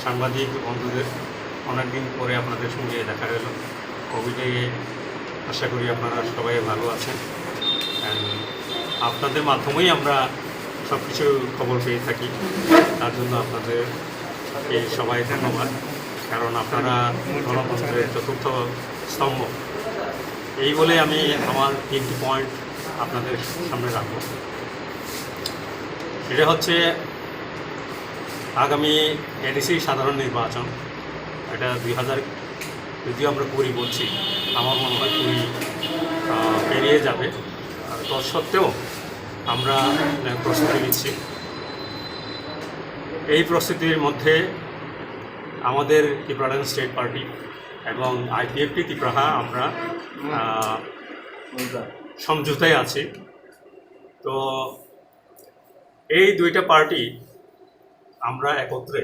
সাংবাদিক বন্ধুদের অনেকদিন পরে আপনাদের সঙ্গে দেখা গেল। কোভিডে আশা করি আপনারা সবাই ভালো আছেন। আপনাদের মাধ্যমেই আমরা সব কিছু খবর পেয়ে থাকি, তার জন্য আপনাদের এই সবাই ধন্যবাদ। কারণ আপনারা গণতন্ত্রের চতুর্থ স্তম্ভ। এই বলে আমি আমার 3টি পয়েন্ট আপনাদের সামনে রাখব। এটা হচ্ছে আগামী এডিসি সাধারণ নির্বাচন। এটা 2000 যদিও আমরা 20 বলছি, আমার মনে হয় 20 পেরিয়ে যাবে। তৎসত্ত্বেও আমরা প্রস্তুতি নিচ্ছি। এই প্রস্তুতির মধ্যে আমাদের ত্রিপুরাল্যান্ড স্টেট পার্টি এবং আইপিএফটি ত্রিপুরা আমরা সমঝোতায় আছি। তো এই দুইটা পার্টি আমরা একত্রে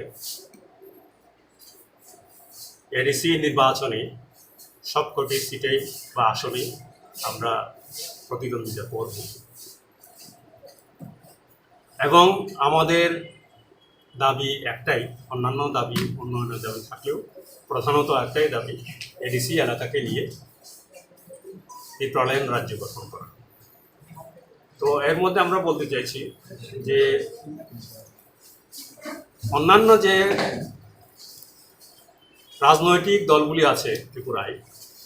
এডিসি নির্বাচনে সবকটি সিটে বা আসনে আমরা প্রতিদ্বন্দ্বিতা করব এবং আমাদের দাবি একটাই, অন্যান্য দাবি থাকলেও প্রধানত একটাই দাবি, এডিসি এলাকাকে নিয়ে ত্রিপুরাল্যান্ড রাজ্য গঠন করা। তো এর মধ্যে আমরা বলতে চাইছি যে অন্যান্য যে রাজনৈতিক দলগুলি আছে ত্রিপুরায়,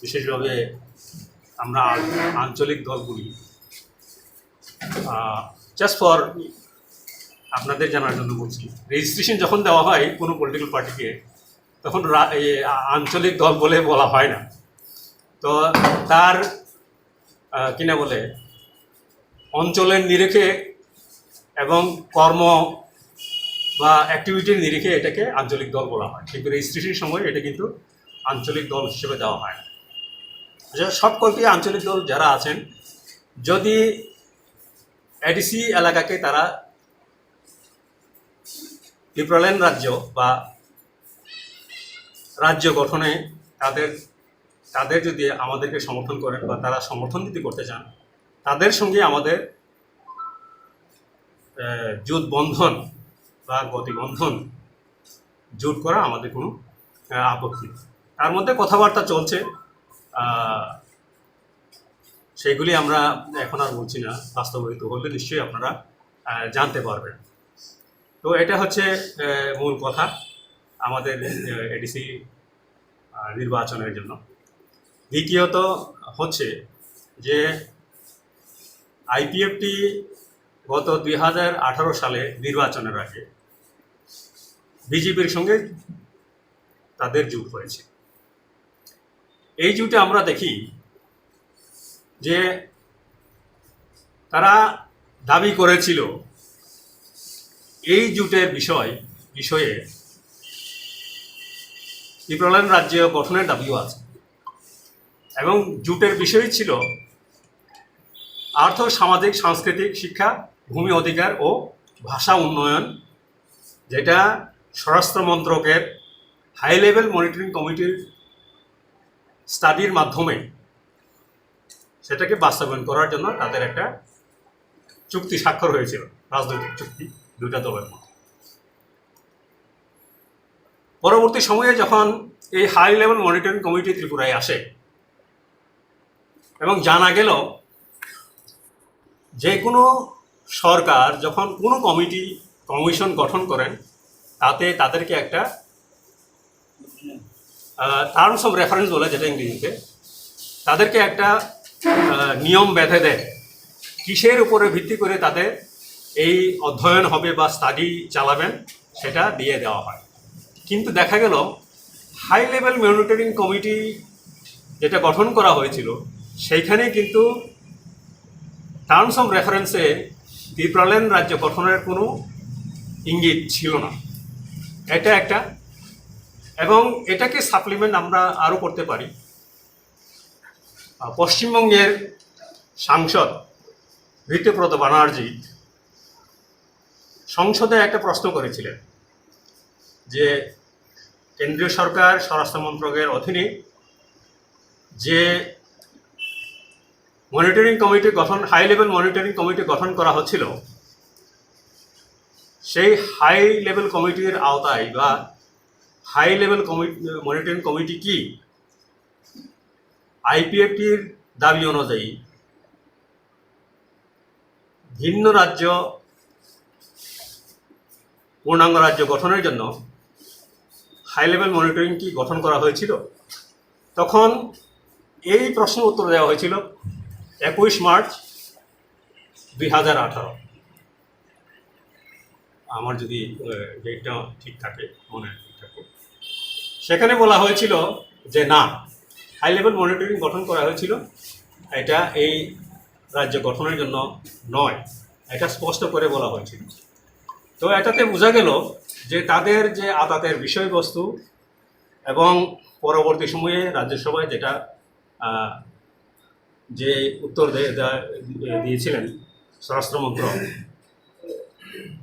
বিশেষভাবে আমরা আঞ্চলিক দলগুলি, জাস্ট ফর আপনাদের জানার জন্য বলছি, রেজিস্ট্রেশন যখন দেওয়া হয় কোনো পলিটিক্যাল পার্টিকে, তখন আঞ্চলিক দল বলে বলা হয় না। তো তার কিনা বলে অঞ্চলের নিরিখে এবং কর্ম বা অ্যাক্টিভিটির নিরিখে এটাকে আঞ্চলিক দল বলা হয়, কিন্তু রেজিস্ট্রেশনের সময় এটা কিন্তু আঞ্চলিক দল হিসেবে দেওয়া হয় না। সবকটি আঞ্চলিক দল যারা আছেন, যদি এডিসি এলাকাকে তারা ত্রিপুরাল্যান্ড রাজ্য বা রাজ্য গঠনে তাদের যদি আমাদেরকে সমর্থন করেন বা তারা সমর্থন দিতে করতে চান, তাদের সঙ্গে আমাদের জোট বন্ধন বা গতিবন্ধন জোট করা আমাদের কোনো আপত্তি। তার মধ্যে কথাবার্তা চলছে, সেইগুলি আমরা এখন আর বলছি না, বাস্তবায়িত হলে নিশ্চয়ই আপনারা জানতে পারবেন। তো এটা হচ্ছে মূল কথা আমাদের এডিসি নির্বাচনের জন্য। দ্বিতীয়ত হচ্ছে যে আইপিএফটি গত 2018 সালে নির্বাচনের আগে বিজেপির সঙ্গে তাদের জোট হয়েছে। এই জোটে আমরা দেখি যে তারা দাবি করেছিল এই জোটের বিষয়ে ত্রিপুরাল্যান্ড রাজ্য গঠনের দাবিও আছে এবং জোটের বিষয় ছিল আর্থ, সামাজিক, সাংস্কৃতিক, শিক্ষা, ভূমি অধিকার ও ভাষা উন্নয়ন, যেটা স্বরাষ্ট্র মন্ত্রকের হাই লেভেল মনিটরিং কমিটির স্টাডির মাধ্যমে সেটাকে বাস্তবায়ন করার জন্য তাদের একটা চুক্তি স্বাক্ষর হয়েছিল, রাজনৈতিক চুক্তি দুইটা দলের মধ্যে। পরবর্তী সময়ে যখন এই হাই লেভেল মনিটরিং কমিটি ত্রিপুরায় আসে এবং জানা গেল যে কোনো সরকার যখন কোনো কমিশন গঠন করেন, তাতে তাদেরকে একটা টার্মস অফ রেফারেন্স বলে, যেটা ইংরেজিতে, তাদেরকে একটা নিয়ম বেঁধে দেয় কিসের উপরে ভিত্তি করে তাদের এই অধ্যয়ন হবে বা স্টাডি চালাবেন, সেটা দিয়ে দেওয়া হয়। কিন্তু দেখা গেল হাই লেভেল মনিটরিং কমিটি যেটা গঠন করা হয়েছিল, সেইখানে কিন্তু টার্মস অফ রেফারেন্সে ত্রিপুরাল্যান্ড রাজ্য গঠনের কোনো ইঙ্গিত ছিল না। এটা একটা, এবং এটাকে সাপ্লিমেন্ট আমরা আরও করতে পারি। পশ্চিমবঙ্গের সাংসদ ঋতুব্রত ব্যানার্জি সংসদে একটা প্রশ্ন করেছিলেন যে কেন্দ্রীয় সরকার স্বরাষ্ট্র মন্ত্রকের অধীনে যে মনিটরিং কমিটি গঠন, হাই লেভেল মনিটরিং কমিটি গঠন করা হচ্ছিল, সেই হাই লেভেল কমিটির আওতায় বা হাই লেভেল মনিটরিং কমিটি কি? আইপিএফটির দাবি অনুযায়ী ভিন্ন রাজ্য পূর্ণাঙ্গ রাজ্য গঠনের জন্য হাই লেভেল মনিটরিং কি গঠন করা হয়েছিল? তখন এই প্রশ্নের উত্তর দেওয়া হয়েছিল 21 মার্চ 2018, আমার যদি ডেটটা ঠিক থাকে, মনে ঠিক থাকে। সেখানে বলা হয়েছিল যে না, হাই লেভেল মনিটরিং গঠন করা হয়েছিল, এটা এই রাজ্য গঠনের জন্য নয়, এটা স্পষ্ট করে বলা হয়েছিল। তো এটাতে বোঝা গেল যে তাদের যে আদাতের বিষয়বস্তু এবং পরবর্তী সময়ে রাজ্যসভায় যেটা যে উত্তর দিয়েছিলেন স্বরাষ্ট্র মন্ত্রক,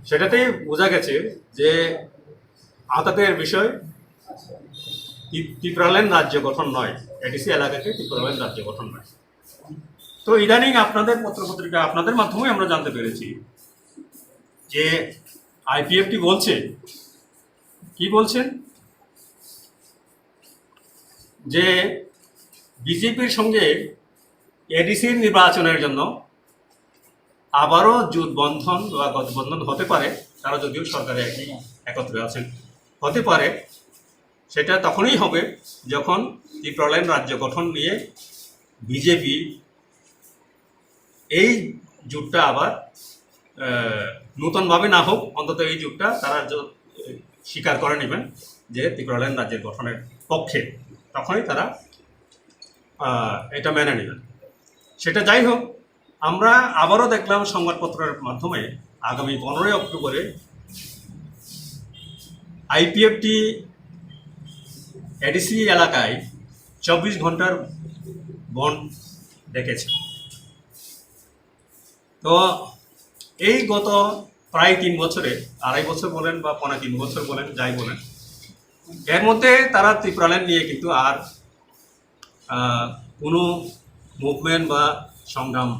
সেটাতেই বোঝা গেছে যে আদাতের বিষয় ত্রিপুরাল্যান্ড রাজ্য গঠন নয়, এডিসি এলাকাকে ত্রিপুরাল্যান্ড রাজ্য গঠন নয়। তো ইদানিং আপনাদের পত্রপত্রিকা, আপনাদের মাধ্যমে আমরা জানতে পেরেছি যে আইপিএফটি বলছে, কি বলছেন, যে বিজেপির সঙ্গে এডিসির নির্বাচনের জন্য আবারও জোটবন্ধন বা গঠবন্ধন হতে পারে, তারা যদিও সরকারে একত্রে আছেন, হতে পারে। সেটা তখনই হবে যখন ত্রিপুরাল্যান্ড রাজ্য গঠন নিয়ে বিজেপি এই জোটটা আবার নূতনভাবে না হোক, অন্তত এই জোটটা তারা স্বীকার করে নেবেন যে ত্রিপুরাল্যান্ড রাজ্যের গঠনের পক্ষে, তখনই তারা এটা মেনে নেবেন। সেটা যাই হোক, আমরা আবারও দেখলাম সংবাদপত্রের মাধ্যমে আগামী 15 অক্টোবরে আইপিএফটি এডিসি এলাকায় 24 ঘন্টার বন্ধ ডেকেছে। তো এই গত প্রায় 3 বছরে, 2.5 বছর বলেন বা 3.25 বছর বলেন, যাই বলেন, এর মধ্যে তারা ত্রিপুরাল্যান্ড নিয়ে কিন্তু আর কোনো মুভমেন্ট বা সংগ্রাম,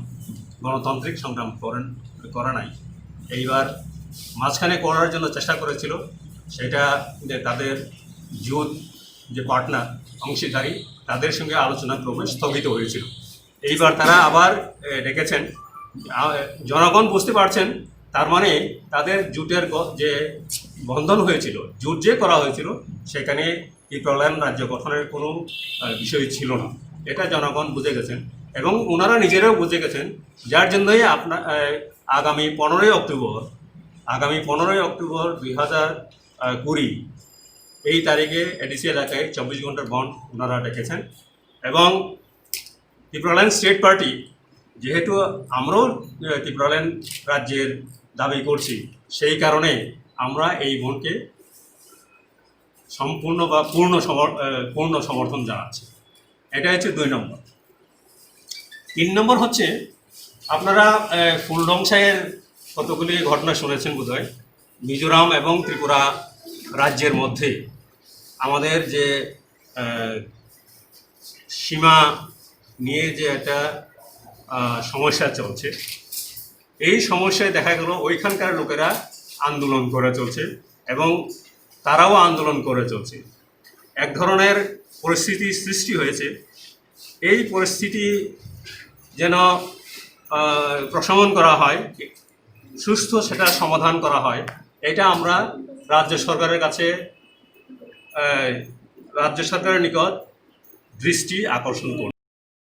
গণতান্ত্রিক সংগ্রাম করে নাই। এইবার মাঝখানে করার জন্য চেষ্টা করেছিল, সেটা যে তাদের জোট যে পার্টনার, অংশীদারি, তাদের সঙ্গে আলোচনা ক্রমে স্থগিত হয়েছিল। এইবার তারা আবার ডেকেছেন। জনগণ বুঝতে পারছেন, তার মানে তাদের জোটের যে বন্ধন হয়েছিল, জোট যে করা হয়েছিল, সেখানে ত্রিপুরাল্যান্ড রাজ্য গঠনের কোনো বিষয় ছিল না, এটা জনগণ বুঝে গেছেন এবং ওনারা নিজেরাও বুঝে গেছেন। যার জন্যই আগামী 15 অক্টোবর 2020 এই তারিখে এডিসি এলাকায় 24 ঘন্টার বন্ধ ওনারা ডেকেছেন। এবং ত্রিপুরাল্যান্ড স্টেট পার্টি, যেহেতু আমরাও ত্রিপুরাল্যান্ড রাজ্যের দাবি করছি, সেই কারণে আমরা এই বনকে সম্পূর্ণ বা পূর্ণ সমর্থন জানাচ্ছি। এটা হচ্ছে 2 নম্বর। 3 নম্বর হচ্ছে, আপনারা ফুলডংসাইয়ের কতগুলি ঘটনা শুনেছেন বোধহয়। মিজোরাম এবং ত্রিপুরা রাজ্যের মধ্যে আমাদের যে সীমা নিয়ে যে একটা সমস্যা চলছে, এই সমস্যায় দেখা গেল ওইখানকার লোকেরা আন্দোলন করে চলছে এবং তারাও আন্দোলন করে চলছে। এক ধরনের পরিস্থিতি সৃষ্টি হয়েছে। এই পরিস্থিতি যেন প্রশমন করা হয়, সুস্থ সেটা সমাধান করা হয়, এটা আমরা রাজ্য সরকারের নিকট দৃষ্টি আকর্ষণ করি।